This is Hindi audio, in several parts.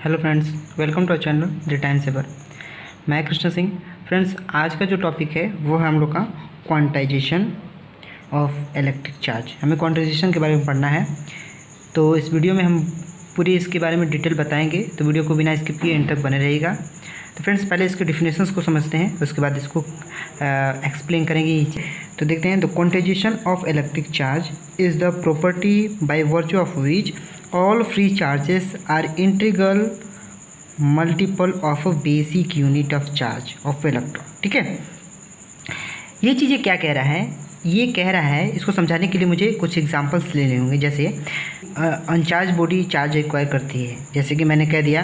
Hello friends, welcome to our channel the time saver. मैं कृष्ण सिंह। फ्रेंड्स, आज का जो टॉपिक है वो है हम लोग का क्वांटाइजेशन ऑफ इलेक्ट्रिक चार्ज। हमें क्वांटाइजेशन के बारे में पढ़ना है, तो इस वीडियो में हम पूरी इसके बारे में डिटेल बताएंगे, तो वीडियो को बिना स्किप किए एंड तक बने रहेगा। तो फ्रेंड्स, पहले इसके डिफिनेशंस को समझते हैं, उसके बाद इसको एक्सप्लेन करेंगे। तो देखते हैं, the quantization of electric charge is the property by virtue of which all free charges are integral multiple of a basic unit of charge of electron। ठीक है, ये चीज़ें क्या कह रहा है? ये कह रहा है, इसको समझाने के लिए मुझे कुछ एग्जांपल्स लेने होंगे। जैसे अनचार्ज बॉडी चार्ज एक्वायर करती है, जैसे कि मैंने कह दिया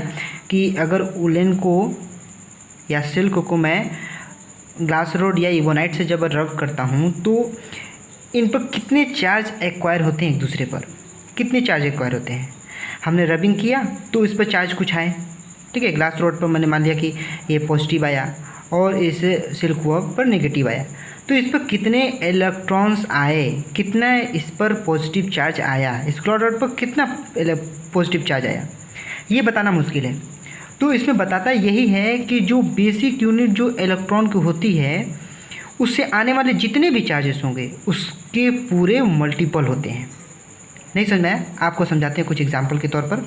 कि अगर वुलन को या सिल्क को मैं ग्लास रोड या इबोनाइट से जब रब करता हूँ तो इन पर कितने चार्ज एक्वायर होते हैं, एक दूसरे पर कितने चार्ज एक्वायर होते हैं। हमने रबिंग किया तो इस पर चार्ज कुछ आए, ठीक है। ग्लास रोड पर मैंने मान लिया कि ये पॉजिटिव आया और इस सिल्क वर्क पर नेगेटिव आया, तो इस पर कितने इलेक्ट्रॉन्स आए, कितना इस पर पॉजिटिव चार्ज आया, इस ग्लास रोड पर कितना पॉजिटिव चार्ज आया, ये बताना मुश्किल है। तो इसमें बताता यही है कि जो बेसिक यूनिट जो इलेक्ट्रॉन की होती है उससे आने वाले जितने भी चार्जेस होंगे उसके पूरे मल्टीपल होते हैं। नहीं समझ में आया? आपको समझाते हैं कुछ एग्जाम्पल के तौर पर।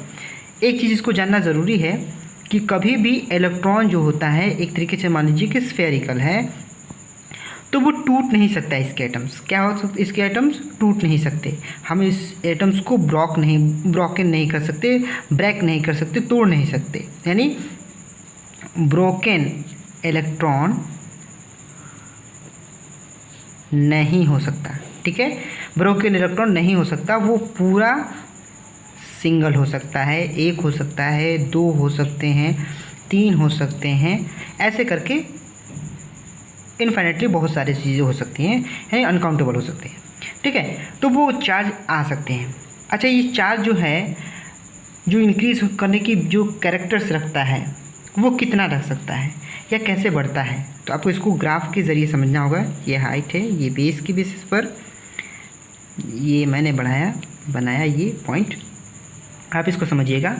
एक चीज़ इसको जानना ज़रूरी है कि कभी भी इलेक्ट्रॉन जो होता है, एक तरीके से मान लीजिए कि स्फेरिकल है, तो वो टूट नहीं सकता। इसके एटम्स क्या हो सकते, इसके एटम्स टूट नहीं सकते। हम इस एटम्स को ब्रोकन नहीं कर सकते, ब्रेक नहीं कर सकते, तोड़ नहीं सकते। यानी ब्रोकन इलेक्ट्रॉन नहीं हो सकता, ठीक है। ब्रोकन इलेक्ट्रॉन नहीं हो सकता, वो पूरा सिंगल हो सकता है, एक हो सकता है, दो हो सकते हैं, तीन हो सकते हैं, ऐसे करके इनफाइनेटली बहुत सारी चीज़ें हो सकती हैं, यानी अनकाउंटेबल हो सकते हैं, ठीक है। तो वो चार्ज आ सकते हैं। अच्छा, ये चार्ज जो है, जो इंक्रीज करने की जो कैरेक्टर्स रखता है वो कितना रख सकता है या कैसे बढ़ता है, तो आपको इसको ग्राफ के ज़रिए समझना होगा। ये हाइट है, ये बेस की बेसिस पर ये मैंने बनाया ये पॉइंट, आप इसको समझिएगा।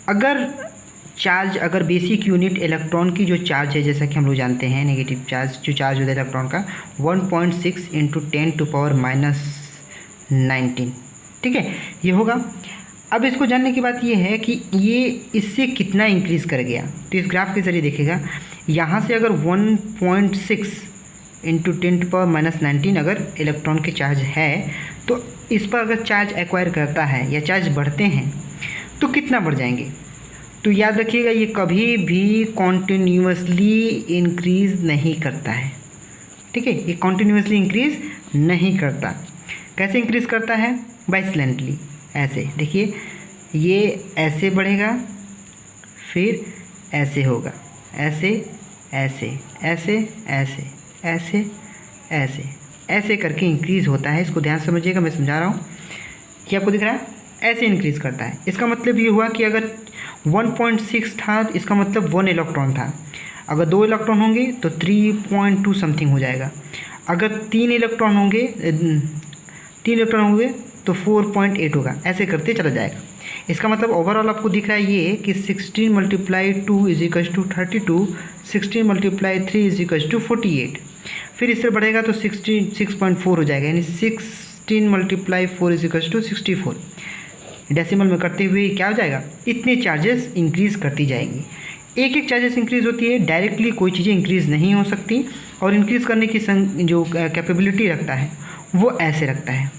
अगर बेसिक यूनिट इलेक्ट्रॉन की जो चार्ज है, जैसा कि हम लोग जानते हैं नेगेटिव चार्ज जो चार्ज होता है इलेक्ट्रॉन का 1.6 × 10⁻⁹, ठीक है, ये होगा। अब इसको जानने की बात ये है कि ये इससे कितना इंक्रीज़ कर गया, तो इस ग्राफ के ज़रिए देखिएगा। यहाँ से अगर 1.6 × 10⁻⁹ अगर इलेक्ट्रॉन के चार्ज है, तो इस पर अगर चार्ज एक्वायर करता है या चार्ज बढ़ते हैं तो कितना बढ़ जाएंगे। तो याद रखिएगा, ये कभी भी कॉन्टिन्यूसली इंक्रीज़ नहीं करता है, ठीक है। ये कॉन्टिन्यूसली इंक्रीज़ नहीं करता। कैसे इंक्रीज़ करता है? बाय स्लेंटली, ऐसे देखिए, ये ऐसे बढ़ेगा, फिर ऐसे होगा, ऐसे ऐसे ऐसे ऐसे ऐसे ऐसे ऐसे करके इंक्रीज़ होता है। इसको ध्यान से समझिएगा, मैं समझा रहा हूँ कि आपको दिख रहा है, ऐसे इंक्रीज़ करता है। इसका मतलब ये हुआ कि अगर 1.6 था, इसका मतलब 1 इलेक्ट्रॉन था। अगर 2 इलेक्ट्रॉन होंगे तो 3.2 समथिंग हो जाएगा। अगर 3 इलेक्ट्रॉन होंगे तो 4.8 होगा। ऐसे करते चला जाएगा। इसका मतलब ओवरऑल आपको दिख रहा है ये कि 16 × 2 = 32, 16 × 3 = 48, फिर इससे बढ़ेगा तो 6.4 हो जाएगा, यानी 16 × 4 = 64। डेसिमल में करते हुए क्या हो जाएगा, इतने चार्जेस इंक्रीज़ करती जाएंगी। एक एक चार्जेस इंक्रीज़ होती है, डायरेक्टली कोई चीज़ें इंक्रीज़ नहीं हो सकती। और इंक्रीज़ करने की जो कैपेबिलिटी रखता है वो ऐसे रखता है,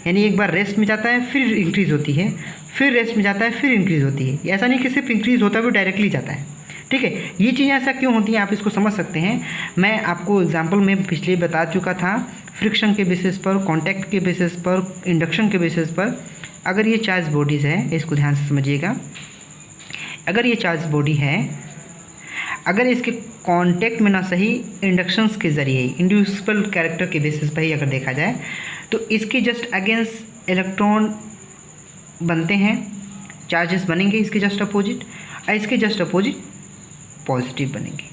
यानी एक बार रेस्ट में जाता है फिर इंक्रीज़ होती है, फिर रेस्ट में जाता है फिर इंक्रीज़ होती है। ऐसा नहीं कि सिर्फ इंक्रीज़ होता है, वो डायरेक्टली जाता है, ठीक है। ये चीज़ें ऐसा क्यों होती हैं, आप इसको समझ सकते हैं। मैं आपको एग्जांपल में पिछले बता चुका था, फ्रिक्शन के बेसिस पर, कांटेक्ट के बेसिस पर, इंडक्शन के बेसिस पर। अगर ये चार्ज बॉडीज़ है, इसको ध्यान से समझिएगा। अगर ये चार्ज बॉडी है, अगर इसके कांटेक्ट में ना सही इंडक्शंस के ज़रिए, इंड्यूसिबल कैरेक्टर के बेसिस पर ही अगर देखा जाए, तो इसके जस्ट अगेंस्ट इलेक्ट्रॉन बनते हैं, चार्जेस बनेंगे इसके जस्ट अपोजिट, और इसके जस्ट अपोजिट पॉजिटिव बनेंगे,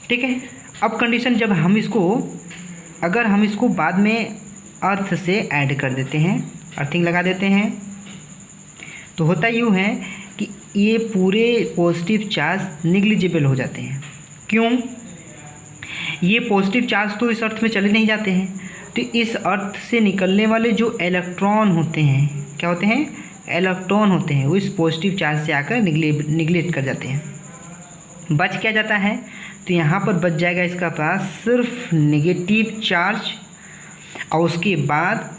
ठीक है। अब कंडीशन जब अगर हम इसको बाद में अर्थ से ऐड कर देते हैं, अर्थिंग लगा देते हैं, तो होता यूँ है कि ये पूरे पॉजिटिव चार्ज निग्लिजिबल हो जाते हैं। क्यों? ये पॉजिटिव चार्ज तो इस अर्थ में चले नहीं जाते हैं, तो इस अर्थ से निकलने वाले जो इलेक्ट्रॉन होते हैं, क्या होते हैं? इलेक्ट्रॉन होते हैं, वो इस पॉजिटिव चार्ज से आकर निगलेक्ट कर जाते हैं। बच क्या जाता है? तो यहाँ पर बच जाएगा इसका पास सिर्फ नेगेटिव चार्ज, और उसके बाद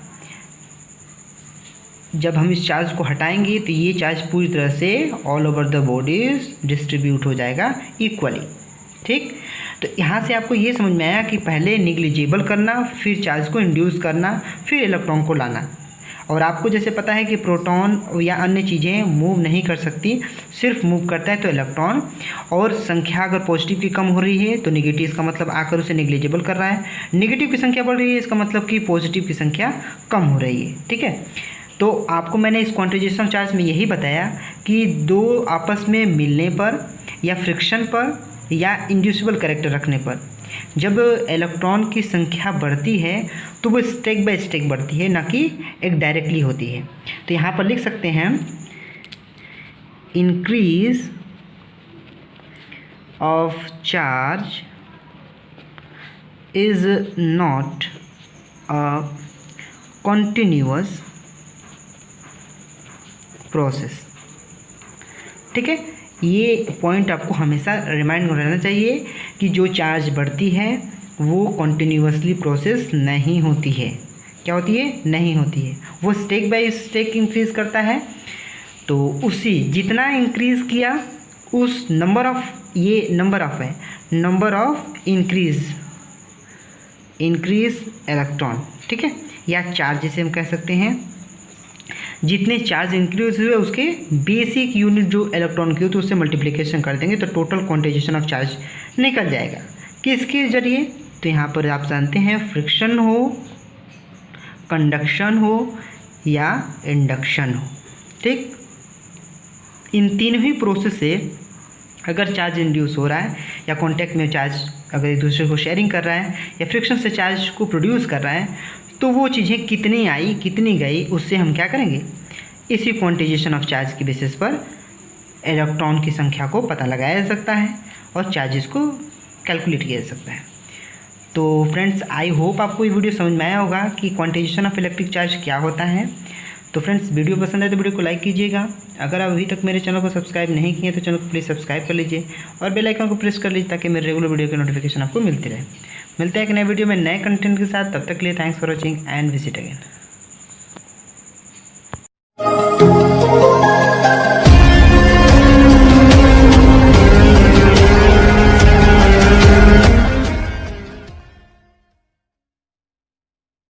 जब हम इस चार्ज को हटाएंगे तो ये चार्ज पूरी तरह से all over the body distribute हो जाएगा इक्वली। ठीक, तो यहाँ से आपको ये समझ में आया कि पहले निग्लिजिबल करना, फिर चार्ज को इंड्यूस करना, फिर इलेक्ट्रॉन को लाना। और आपको जैसे पता है कि प्रोटॉन या अन्य चीज़ें मूव नहीं कर सकती, सिर्फ मूव करता है तो इलेक्ट्रॉन, और संख्या अगर पॉजिटिव की कम हो रही है तो नेगेटिव का मतलब आकर उसे निग्लिजिबल कर रहा है, नेगेटिव की संख्या बढ़ रही है इसका मतलब कि पॉजिटिव की संख्या कम हो रही है। ठीक है, तो आपको मैंने इस क्वांटाइजेशन चार्ज में यही बताया कि दो आपस में मिलने पर या फ्रिक्शन पर या इंड्यूसिबल कैरेक्टर रखने पर जब इलेक्ट्रॉन की संख्या बढ़ती है तो वो स्टेक बाय स्टेक बढ़ती है, ना कि एक डायरेक्टली होती है। तो यहाँ पर लिख सकते हैं increase of charge is not a continuous process. ठीक है, ये पॉइंट आपको हमेशा रिमाइंड रहना चाहिए कि जो चार्ज बढ़ती है वो कॉन्टिन्यूअसली प्रोसेस नहीं होती है। क्या होती है? नहीं होती है, वो स्टेक बाय स्टेक इंक्रीज़ करता है। तो उसी जितना इंक्रीज़ किया उस नंबर ऑफ, ये नंबर ऑफ है, नंबर ऑफ इंक्रीज इलेक्ट्रॉन। ठीक है, या चार्ज जिसे हम कह सकते हैं, जितने चार्ज इंक्रीज हुए उसके बेसिक यूनिट जो इलेक्ट्रॉन की हो तो उससे मल्टीप्लिकेशन कर देंगे तो टोटल क्वांटाइजेशन ऑफ चार्ज निकल जाएगा। किसके जरिए? तो यहाँ पर आप जानते हैं फ्रिक्शन हो, कंडक्शन हो या इंडक्शन हो। ठीक, इन तीनों ही प्रोसेस से अगर चार्ज इंड्यूस हो रहा है या कांटेक्ट में चार्ज अगर एक दूसरे को शेयरिंग कर रहा है या फ्रिक्शन से चार्ज को प्रोड्यूस कर रहा है, तो वो चीज़ें कितनी आई कितनी गई उससे हम क्या करेंगे? इसी क्वांटाइजेशन ऑफ चार्ज की बेसिस पर इलेक्ट्रॉन की संख्या को पता लगाया जा सकता है और चार्जेस को कैलकुलेट किया जा सकता है। तो फ्रेंड्स, आई होप आपको ये वीडियो समझ में आया होगा कि क्वांटाइजेशन ऑफ इलेक्ट्रिक चार्ज क्या होता है। तो फ्रेंड्स, वीडियो पसंद है तो वीडियो को लाइक कीजिएगा। अगर आप अभी तक मेरे चैनल को सब्सक्राइब नहीं किए तो चैनल को प्लीज़ सब्सक्राइब कर लीजिए और बेल आइकन को प्रेस कर लीजिए ताकि मेरे रेगुलर वीडियो की नोटिफिकेशन आपको मिलती रहे। मिलते हैं एक नए वीडियो में नए कंटेंट के साथ, तब तक के लिए thanks for watching and visit again.